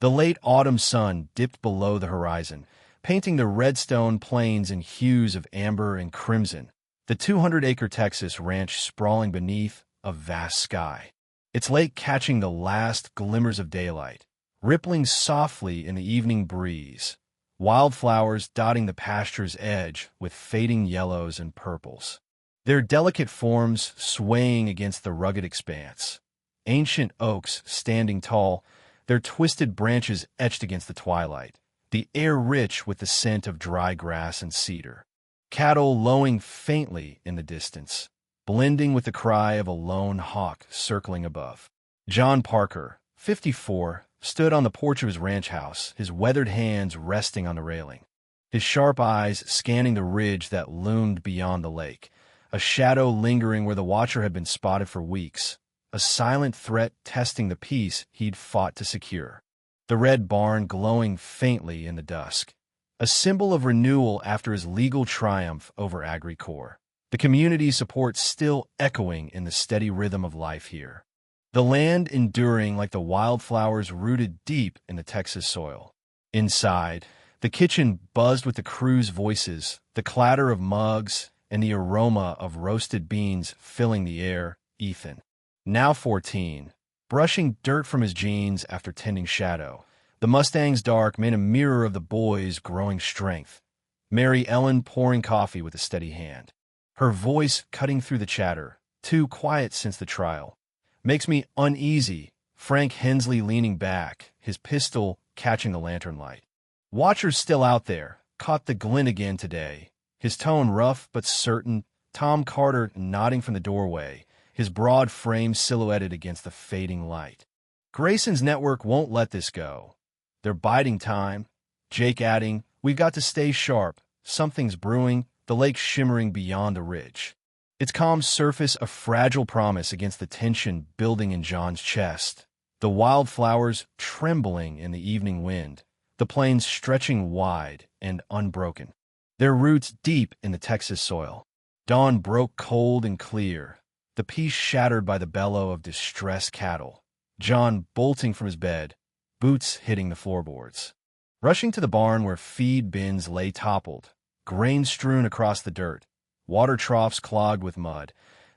The late autumn sun dipped below the horizon, painting the redstone plains in hues of amber and crimson, the 200-acre Texas ranch sprawling beneath a vast sky, its lake catching the last glimmers of daylight, rippling softly in the evening breeze, wildflowers dotting the pasture's edge with fading yellows and purples, their delicate forms swaying against the rugged expanse, ancient oaks standing tall, their twisted branches etched against the twilight, the air rich with the scent of dry grass and cedar, cattle lowing faintly in the distance, blending with the cry of a lone hawk circling above. John Parker, 54, stood on the porch of his ranch house, his weathered hands resting on the railing, his sharp eyes scanning the ridge that loomed beyond the lake, a shadow lingering where the watcher had been spotted for weeks, a silent threat testing the peace he'd fought to secure. The red barn glowing faintly in the dusk, a symbol of renewal after his legal triumph over AgriCorps. The community support still echoing in the steady rhythm of life here. The land enduring like the wildflowers rooted deep in the Texas soil. Inside, the kitchen buzzed with the crew's voices, the clatter of mugs, and the aroma of roasted beans filling the air. Ethan, now 14, brushing dirt from his jeans after tending shadow. The Mustang's dark made a mirror of the boy's growing strength. Mary Ellen pouring coffee with a steady hand, her voice cutting through the chatter, too quiet since the trial. Makes me uneasy. Frank Hensley leaning back, his pistol catching the lantern light. Watcher's still out there, caught the glint again today. His tone rough but certain. Tom Carter nodding from the doorway, his broad frame silhouetted against the fading light. Grayson's network won't let this go. They're biding time. Jake adding, "We've got to stay sharp. Something's brewing," the lake shimmering beyond the ridge. Its calm surface a fragile promise against the tension building in John's chest. The wildflowers trembling in the evening wind, the plains stretching wide and unbroken, their roots deep in the Texas soil. Dawn broke cold and clear, the peace shattered by the bellow of distressed cattle. John bolting from his bed, boots hitting the floorboards. Rushing to the barn where feed bins lay toppled, grain strewn across the dirt, water troughs clogged with mud,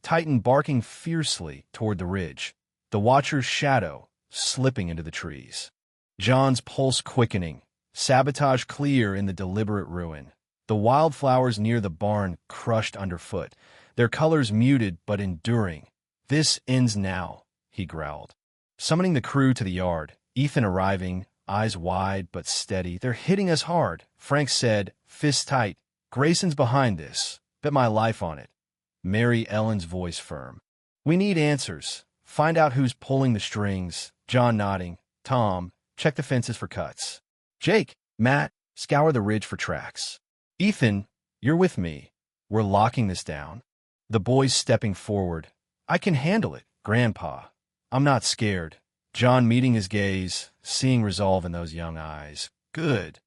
Titan barking fiercely toward the ridge, the watcher's shadow slipping into the trees. John's pulse quickening, sabotage clear in the deliberate ruin. The wildflowers near the barn crushed underfoot, their colors muted but enduring. "This ends now," he growled. Summoning the crew to the yard, Ethan arriving, eyes wide but steady. "They're hitting us hard," Frank said, fists tight. "Grayson's behind this. Bet my life on it." Mary Ellen's voice firm. "We need answers. Find out who's pulling the strings." John nodding. "Tom, check the fences for cuts. Jake, Matt, scour the ridge for tracks. Ethan, you're with me. We're locking this down." The boys stepping forward. "I can handle it, Grandpa. I'm not scared." John meeting his gaze, seeing resolve in those young eyes. "Good.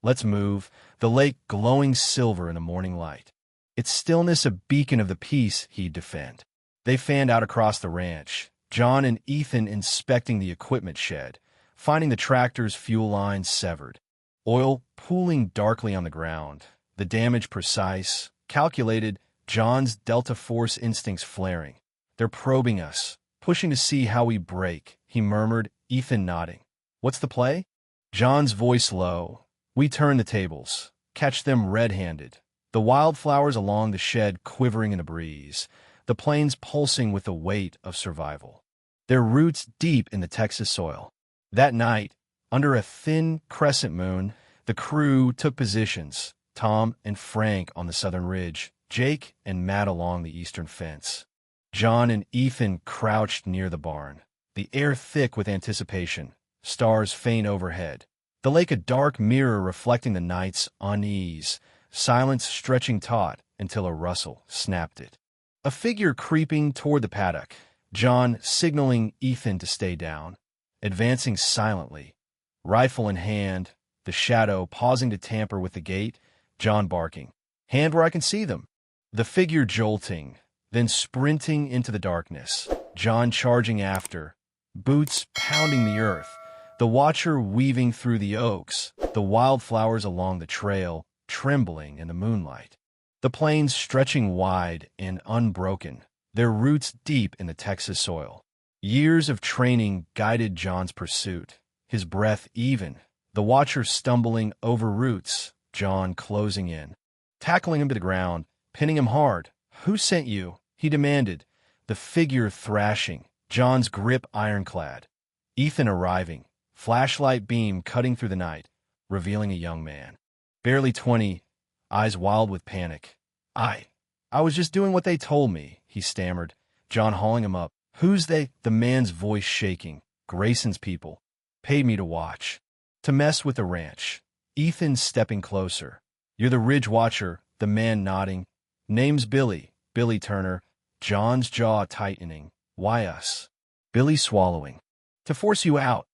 Let's move." The lake glowing silver in the morning light, its stillness a beacon of the peace he'd defend. They fanned out across the ranch, John and Ethan inspecting the equipment shed, finding the tractor's fuel lines severed, oil pooling darkly on the ground, the damage precise, calculated, John's Delta Force instincts flaring. "They're probing us, pushing to see how we break," he murmured, Ethan nodding. "What's the play?" John's voice low. "We turn the tables, catch them red-handed." The wildflowers along the shed quivering in the breeze, the plains pulsing with the weight of survival, their roots deep in the Texas soil. That night, under a thin crescent moon, the crew took positions, Tom and Frank on the southern ridge, Jake and Matt along the eastern fence. John and Ethan crouched near the barn, the air thick with anticipation, stars faint overhead, the lake a dark mirror reflecting the night's unease, silence stretching taut until a rustle snapped it. A figure creeping toward the paddock, John signaling Ethan to stay down, advancing silently, rifle in hand, the shadow pausing to tamper with the gate, John barking, "Hand where I can see them." The figure jolting, then sprinting into the darkness, John charging after, boots pounding the earth, The watcher weaving through the oaks, the wildflowers along the trail, trembling in the moonlight. The plains stretching wide and unbroken, their roots deep in the Texas soil. Years of training guided John's pursuit, his breath even, the watcher stumbling over roots, John closing in, tackling him to the ground, pinning him hard. "Who sent you?" he demanded, the figure thrashing, John's grip ironclad. Ethan arriving, flashlight beam cutting through the night, revealing a young man. Barely 20, eyes wild with panic. I was just doing what they told me," he stammered, John hauling him up. "Who's they?" The man's voice shaking. "Grayson's people. Paid me to watch. To mess with the ranch." Ethan stepping closer. "You're the Ridge Watcher," the man nodding. "Name's Billy Turner." John's jaw tightening. "Why us?" Billy swallowing. "To force you out.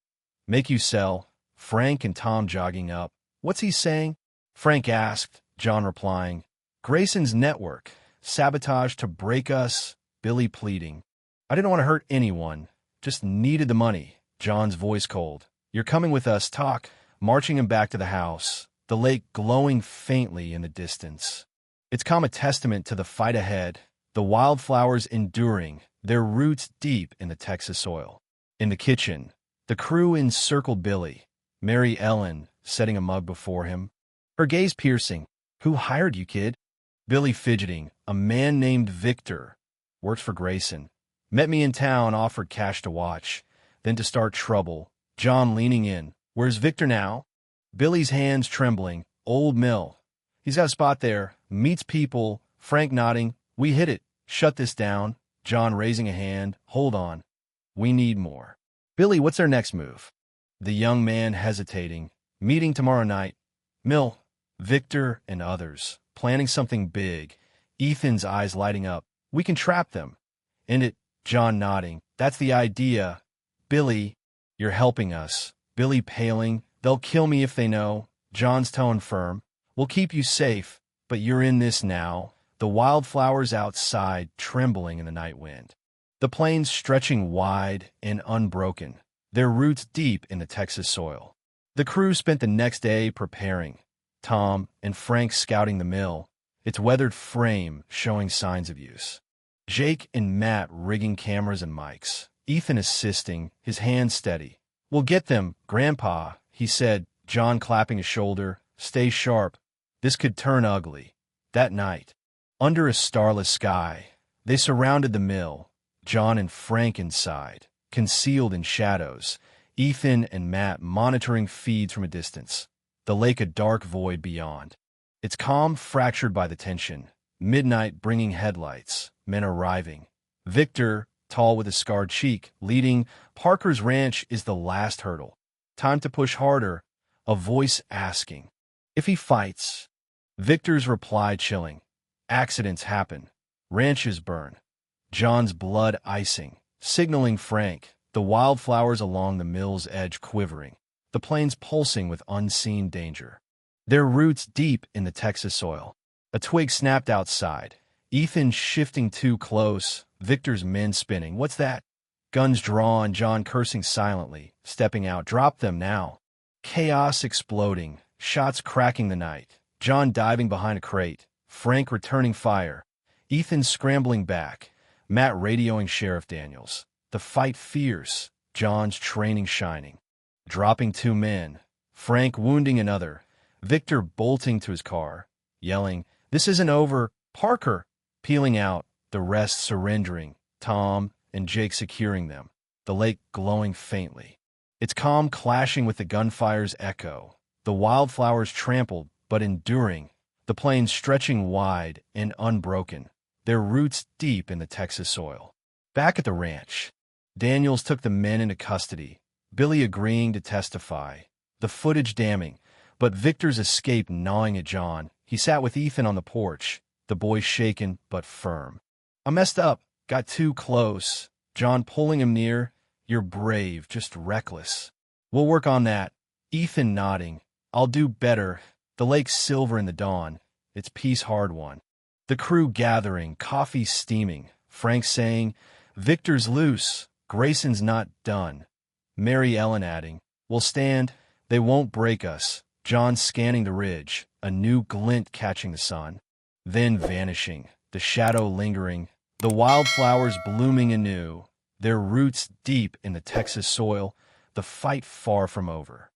Make you sell." Frank and Tom jogging up. "What's he saying?" Frank asked, John replying. "Grayson's network. Sabotage to break us." Billy pleading. "I didn't want to hurt anyone. Just needed the money." John's voice cold. "You're coming with us." Talk, marching him back to the house, the lake glowing faintly in the distance. It's come a testament to the fight ahead, the wildflowers enduring, their roots deep in the Texas soil. In the kitchen, the crew encircled Billy, Mary Ellen setting a mug before him, her gaze piercing. "Who hired you, kid?" Billy fidgeting. "A man named Victor. Works for Grayson. Met me in town, offered cash to watch, then to start trouble." John leaning in. "Where's Victor now?" Billy's hands trembling. "Old Mill. He's got a spot there. Meets people." Frank nodding. "We hit it. Shut this down." John raising a hand. "Hold on. We need more." "Billy, what's their next move?" The young man hesitating. "Meeting tomorrow night. Mill, Victor, and others. Planning something big." Ethan's eyes lighting up. "We can trap them." "In it." John nodding. "That's the idea." "Billy, you're helping us." Billy paling. "They'll kill me if they know." John's tone firm. "We'll keep you safe, but you're in this now." The wildflowers outside trembling in the night wind. The plains stretching wide and unbroken, their roots deep in the Texas soil. The crew spent the next day preparing, Tom and Frank scouting the mill, its weathered frame showing signs of use. Jake and Matt rigging cameras and mics, Ethan assisting, his hands steady. "We'll get them, Grandpa," he said, John clapping his shoulder. "Stay sharp. This could turn ugly." That night, under a starless sky, they surrounded the mill, John and Frank inside, concealed in shadows, Ethan and Matt monitoring feeds from a distance, the lake a dark void beyond. Its calm fractured by the tension, midnight bringing headlights, men arriving. Victor, tall with a scarred cheek, leading. Parker's ranch is the last hurdle. Time to push harder, a voice asking. "If he fights?" Victor's reply chilling. "Accidents happen. Ranches burn." John's blood icing, signaling Frank, the wildflowers along the mill's edge quivering, the plains pulsing with unseen danger. Their roots deep in the Texas soil. A twig snapped outside. Ethan shifting too close, Victor's men spinning. "What's that?" Guns drawn, John cursing silently, stepping out. "Drop them now." Chaos exploding, shots cracking the night. John diving behind a crate, Frank returning fire, Ethan scrambling back, Matt radioing Sheriff Daniels. The fight fierce, John's training shining. Dropping 2 men, Frank wounding another, Victor bolting to his car, yelling, "This isn't over." Parker peeling out, the rest surrendering, Tom and Jake securing them, the lake glowing faintly. Its calm clashing with the gunfire's echo, the wildflowers trampled but enduring, the plains stretching wide and unbroken, their roots deep in the Texas soil. Back at the ranch, Daniels took the men into custody, Billy agreeing to testify, the footage damning, but Victor's escape gnawing at John. He sat with Ethan on the porch, the boy shaken but firm. "I messed up, got too close." John pulling him near. "You're brave, just reckless." "We'll work on that." Ethan nodding. "I'll do better." The lake's silver in the dawn, its peace hard won. The crew gathering, coffee steaming, Frank saying, "Victor's loose, Grayson's not done." Mary Ellen adding, We'll stand. They won't break us. John scanning the ridge, a new glint catching the sun, then vanishing, the shadow lingering, the wildflowers blooming anew, their roots deep in the Texas soil, the fight far from over.